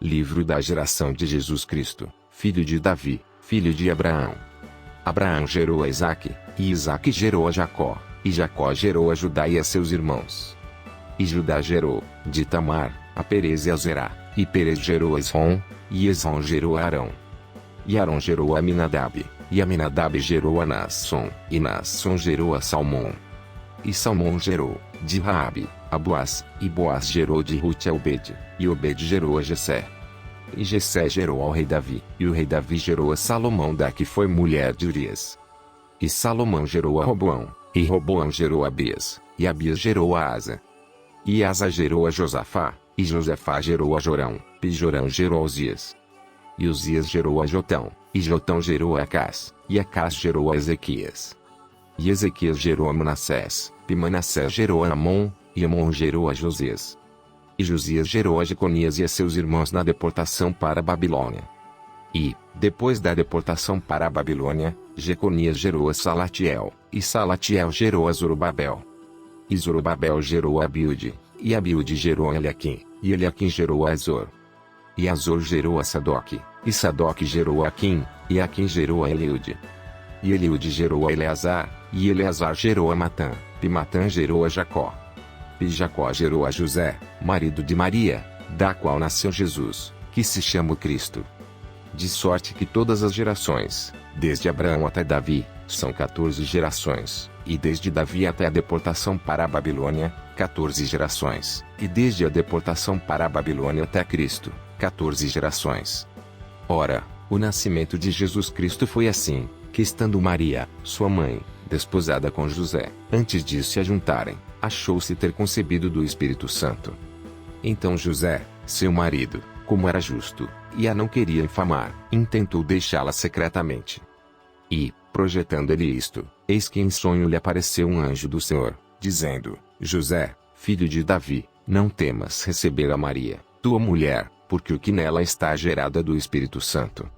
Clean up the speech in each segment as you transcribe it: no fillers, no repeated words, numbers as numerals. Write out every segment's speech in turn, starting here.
Livro da geração de Jesus Cristo, filho de Davi, filho de Abraão. Abraão gerou a Isaque, e Isaque gerou a Jacó, e Jacó gerou a Judá e a seus irmãos. E Judá gerou, de Tamar, a Perez e a Zerá, e Perez gerou a Esrom, e Esrom gerou a Arão. E Arão gerou a Aminadab, e Aminadab gerou a Naasson, e Naasson gerou a Salmão. E Salmão gerou, de Raabe, a Boaz, e Boaz gerou de Rute a Obed, e Obed gerou a Jessé. E Jessé gerou ao rei Davi, e o rei Davi gerou a Salomão da que foi mulher de Urias. E Salomão gerou a Roboão, e Roboão gerou a Abias, e Abias gerou a Asa. E Asa gerou a Josafá, e Josafá gerou a Jorão, e Jorão gerou a Uzias. E Uzias gerou a Jotão, e Jotão gerou a Acás, e Acás gerou a Ezequias. E Ezequias gerou a Manassés, e Manassés gerou a Amon, e Amon gerou a Josias. E Josias gerou a Jeconias e a seus irmãos na deportação para a Babilônia. E, depois da deportação para a Babilônia, Jeconias gerou a Salatiel, e Salatiel gerou a Zorobabel. E Zorobabel gerou a Abiúde, e Abiúde gerou a Eliaquim, e Eliaquim gerou a Azor. E Azor gerou a Sadoque, e Sadoque gerou a Aquim, e Aquim gerou a Eliúde. E Eliúde gerou a Eleazar, e Eleazar gerou a Matã, e Matã gerou a Jacó. E Jacó gerou a José, marido de Maria, da qual nasceu Jesus, que se chama o Cristo. De sorte que todas as gerações, desde Abraão até Davi, são 14 gerações, e desde Davi até a deportação para a Babilônia, 14 gerações, e desde a deportação para a Babilônia até Cristo, 14 gerações. Ora, o nascimento de Jesus Cristo foi assim, que estando Maria, sua mãe, desposada com José, antes de se ajuntarem, achou-se ter concebido do Espírito Santo. Então José, seu marido, como era justo, e a não queria infamar, intentou deixá-la secretamente. E, projetando ele isto, eis que em sonho lhe apareceu um anjo do Senhor, dizendo: José, filho de Davi, não temas receber a Maria, tua mulher, porque o que nela está gerado é do Espírito Santo.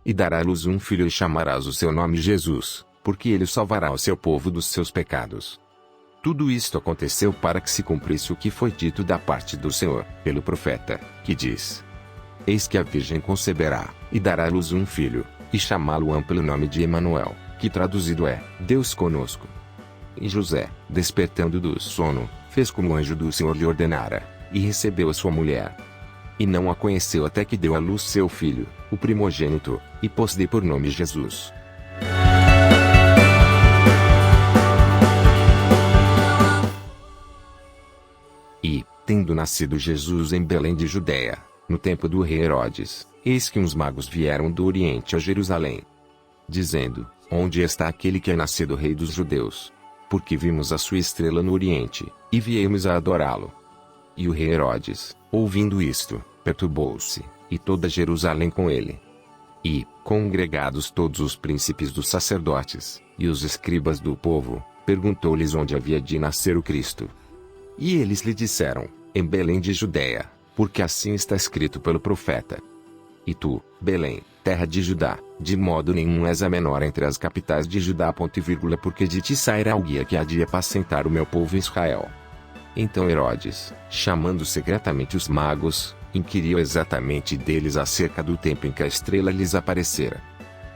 E dará à luz um filho e chamarás o seu nome Jesus, porque ele salvará o seu povo dos seus pecados. Tudo isto aconteceu para que se cumprisse o que foi dito da parte do Senhor, pelo profeta, que diz: Eis que a Virgem conceberá, e dará à luz um filho, e chamá-lo-ão pelo nome de Emanuel, que traduzido é, Deus conosco. E José, despertando do sono, fez como o anjo do Senhor lhe ordenara, e recebeu a sua mulher. E não a conheceu até que deu à luz seu filho, o primogênito, e pôs-lhe por nome Jesus. E, tendo nascido Jesus em Belém de Judeia, no tempo do rei Herodes, eis que uns magos vieram do Oriente a Jerusalém, dizendo: Onde está aquele que é nascido rei dos judeus? Porque vimos a sua estrela no Oriente, e viemos a adorá-lo. E o rei Herodes, ouvindo isto, perturbou-se, e toda Jerusalém com ele. E, congregados todos os príncipes dos sacerdotes, e os escribas do povo, perguntou-lhes onde havia de nascer o Cristo. E eles lhe disseram: Em Belém de Judeia, porque assim está escrito pelo profeta. E tu, Belém, terra de Judá, de modo nenhum és a menor entre as capitais de Judá. Porque de ti sairá o guia que há de apacentar o meu povo Israel. Então Herodes, chamando secretamente os magos, inquiriu exatamente deles acerca do tempo em que a estrela lhes aparecera.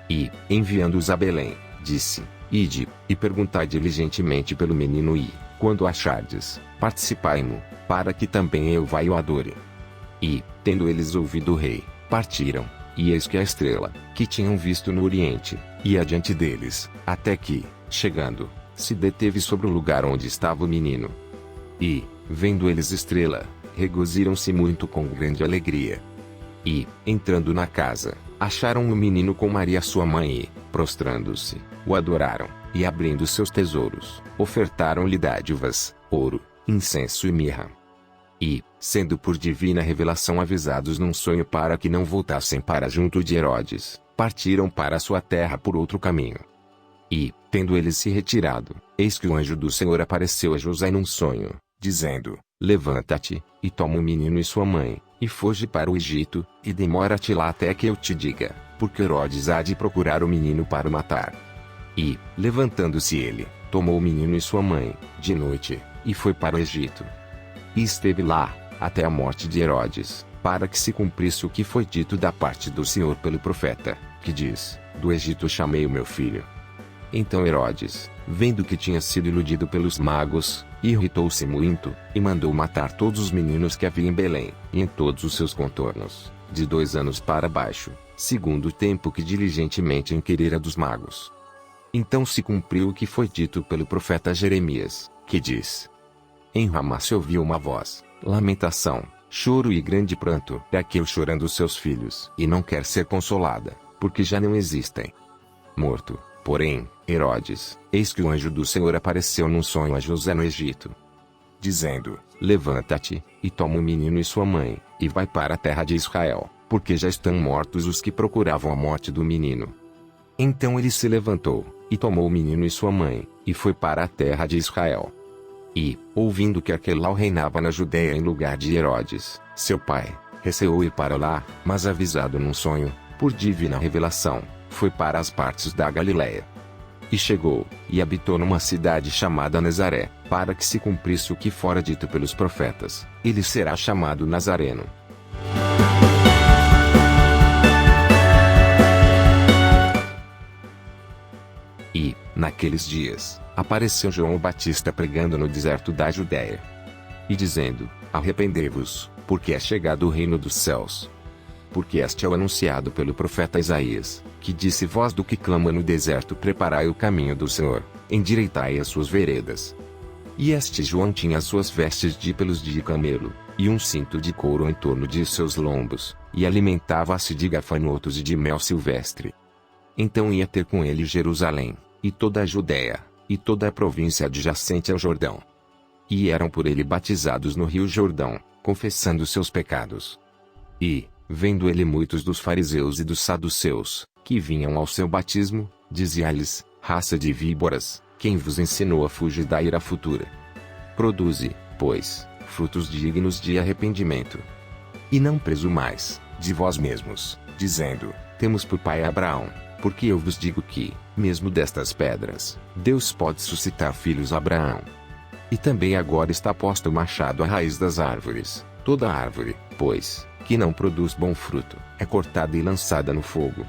E, enviando-os a Belém, disse: Ide, e perguntai diligentemente pelo menino e, quando o achardes, participai-mo, para que também eu vá e o adore. E, tendo eles ouvido o rei, partiram, e eis que a estrela, que tinham visto no Oriente, ia adiante deles, até que, chegando, se deteve sobre o lugar onde estava o menino. E, vendo eles estrela, regoziram-se muito com grande alegria. E, entrando na casa, acharam o menino com Maria sua mãe e, prostrando-se, o adoraram, e abrindo seus tesouros, ofertaram-lhe dádivas, ouro, incenso e mirra. E, sendo por divina revelação avisados num sonho para que não voltassem para junto de Herodes, partiram para a sua terra por outro caminho. E, tendo eles se retirado, eis que o anjo do Senhor apareceu a José num sonho, dizendo: Levanta-te, e toma o menino e sua mãe, e foge para o Egito, e demora-te lá até que eu te diga, porque Herodes há de procurar o menino para o matar. E, levantando-se ele, tomou o menino e sua mãe, de noite, e foi para o Egito. E esteve lá, até a morte de Herodes, para que se cumprisse o que foi dito da parte do Senhor pelo profeta, que diz: do Egito chamei o meu filho. Então Herodes, vendo que tinha sido iludido pelos magos, irritou-se muito, e mandou matar todos os meninos que havia em Belém, e em todos os seus contornos, de 2 anos para baixo, segundo o tempo que diligentemente inquirira dos magos. Então se cumpriu o que foi dito pelo profeta Jeremias, que diz: em Ramá se ouviu uma voz, lamentação, choro e grande pranto, Raquel chorando os seus filhos, e não quer ser consolada, porque já não existem. Morto, porém, Herodes, eis que o anjo do Senhor apareceu num sonho a José no Egito, dizendo: levanta-te, e toma o menino e sua mãe, e vai para a terra de Israel, porque já estão mortos os que procuravam a morte do menino. Então ele se levantou, e tomou o menino e sua mãe, e foi para a terra de Israel. E, ouvindo que Arquelau reinava na Judéia em lugar de Herodes, seu pai, receou ir para lá, mas avisado num sonho, por divina revelação, foi para as partes da Galiléia. E chegou, e habitou numa cidade chamada Nazaré, para que se cumprisse o que fora dito pelos profetas: ele será chamado Nazareno. E, naqueles dias, apareceu João o Batista pregando no deserto da Judéia, e dizendo: arrependei-vos, porque é chegado o reino dos céus. Porque este é o anunciado pelo profeta Isaías, que disse: vós do que clama no deserto, preparai o caminho do Senhor, endireitai as suas veredas. E este João tinha as suas vestes de pelos de camelo, e um cinto de couro em torno de seus lombos, e alimentava-se de gafanhotos e de mel silvestre. Então ia ter com ele Jerusalém, e toda a Judéia, e toda a província adjacente ao Jordão. E eram por ele batizados no rio Jordão, confessando seus pecados. E, vendo ele muitos dos fariseus e dos saduceus, que vinham ao seu batismo, dizia-lhes: raça de víboras, quem vos ensinou a fugir da ira futura? Produze, pois, frutos dignos de arrependimento. E não presumais, de vós mesmos, dizendo: temos por pai Abraão, porque eu vos digo que, mesmo destas pedras, Deus pode suscitar filhos a Abraão. E também agora está posto o machado à raiz das árvores. Toda árvore, pois, que não produz bom fruto, é cortada e lançada no fogo.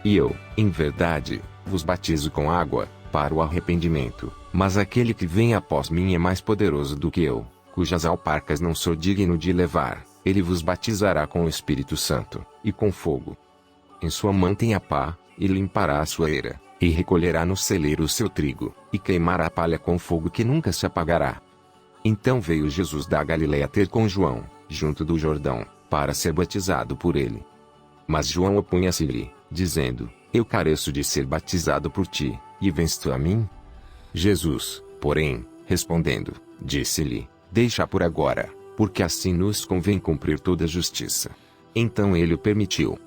E eu, em verdade, vos batizo com água, para o arrependimento, mas aquele que vem após mim é mais poderoso do que eu, cujas alparcas não sou digno de levar. Ele vos batizará com o Espírito Santo, e com fogo. Em sua mão tem a pá, e limpará a sua eira, e recolherá no celeiro o seu trigo, e queimará a palha com fogo que nunca se apagará. Então veio Jesus da Galiléia ter com João, junto do Jordão, para ser batizado por ele. Mas João opunha-se-lhe, dizendo: eu careço de ser batizado por ti, e vens tu a mim? Jesus, porém, respondendo, disse-lhe: deixa por agora, porque assim nos convém cumprir toda a justiça. Então ele o permitiu.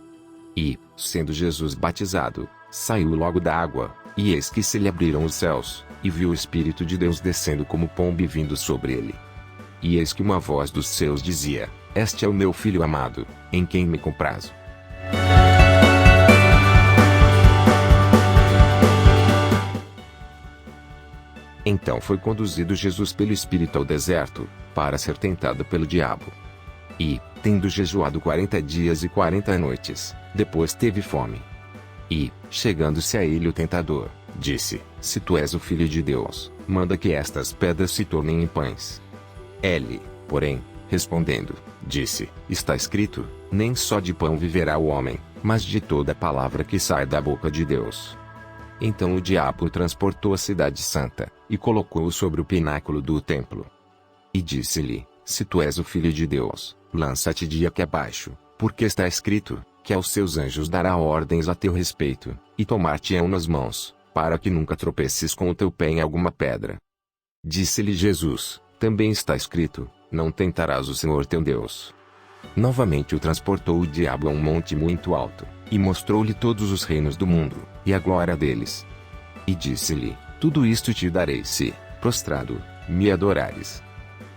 E, sendo Jesus batizado, saiu logo da água, e eis que se lhe abriram os céus, e viu o Espírito de Deus descendo como pomba e vindo sobre ele. E eis que uma voz dos céus dizia: este é o meu filho amado, em quem me comprazo. Então foi conduzido Jesus pelo Espírito ao deserto, para ser tentado pelo diabo. E, tendo jejuado 40 dias e 40 noites, depois teve fome. E, chegando-se a ele o tentador, disse: se tu és o Filho de Deus, manda que estas pedras se tornem em pães. Ele, porém, respondendo, disse: está escrito, nem só de pão viverá o homem, mas de toda palavra que sai da boca de Deus. Então o diabo o transportou à cidade santa, e colocou-o sobre o pináculo do templo. E disse-lhe: se tu és o Filho de Deus, lança-te de aqui abaixo, porque está escrito, que aos seus anjos dará ordens a teu respeito, e tomar-te-ão nas mãos, para que nunca tropeces com o teu pé em alguma pedra. Disse-lhe Jesus: também está escrito, não tentarás o Senhor teu Deus. Novamente o transportou o diabo a um monte muito alto, e mostrou-lhe todos os reinos do mundo, e a glória deles. E disse-lhe: tudo isto te darei se, prostrado, me adorares.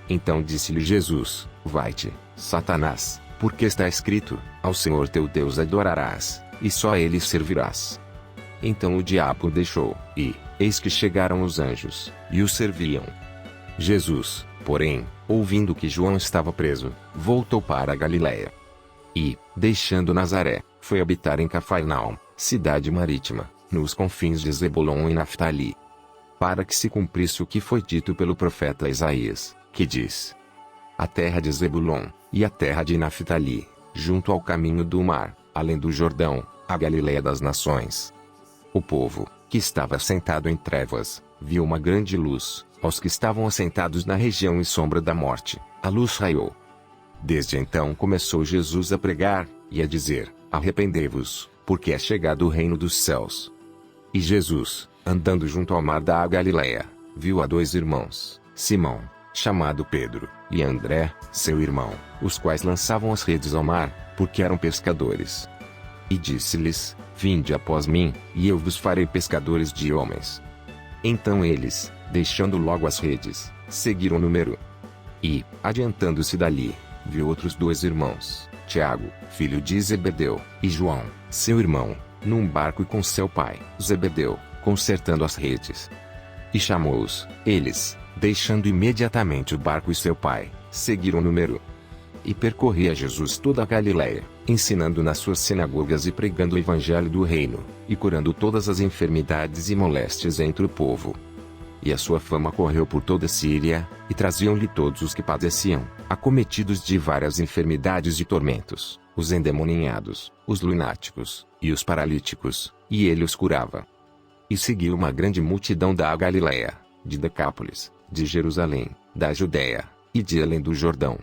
Então disse-lhe Jesus: vai-te, Satanás, porque está escrito, ao Senhor teu Deus adorarás, e só a ele servirás. Então o diabo o deixou, e, eis que chegaram os anjos, e o serviam. Jesus, porém, ouvindo que João estava preso, voltou para a Galiléia. E, deixando Nazaré, foi habitar em Cafarnaum, cidade marítima, nos confins de Zebulon e Naftali. Para que se cumprisse o que foi dito pelo profeta Isaías, que diz: a terra de Zebulon, e a terra de Naftali, junto ao caminho do mar, além do Jordão, a Galileia das nações. O povo, que estava assentado em trevas, viu uma grande luz. Aos que estavam assentados na região e sombra da morte, a luz raiou. Desde então começou Jesus a pregar, e a dizer: arrependei-vos, porque é chegado o reino dos céus. E Jesus, andando junto ao mar da Galileia, viu a dois irmãos, Simão, chamado Pedro, e André, seu irmão, os quais lançavam as redes ao mar, porque eram pescadores. E disse-lhes: vinde após mim, e eu vos farei pescadores de homens. Então eles, deixando logo as redes, seguiram número. E, adiantando-se dali, viu outros dois irmãos, Tiago, filho de Zebedeu, e João, seu irmão, num barco com seu pai, Zebedeu, consertando as redes. E chamou-os. Eles, deixando imediatamente o barco e seu pai, seguiram número. E percorria Jesus toda a Galileia, ensinando nas suas sinagogas e pregando o evangelho do reino, e curando todas as enfermidades e moléstias entre o povo. E a sua fama correu por toda a Síria, e traziam-lhe todos os que padeciam, acometidos de várias enfermidades e tormentos, os endemoninhados, os lunáticos, e os paralíticos, e ele os curava. E seguiu uma grande multidão da Galileia, de Decápolis, de Jerusalém, da Judéia, e de além do Jordão,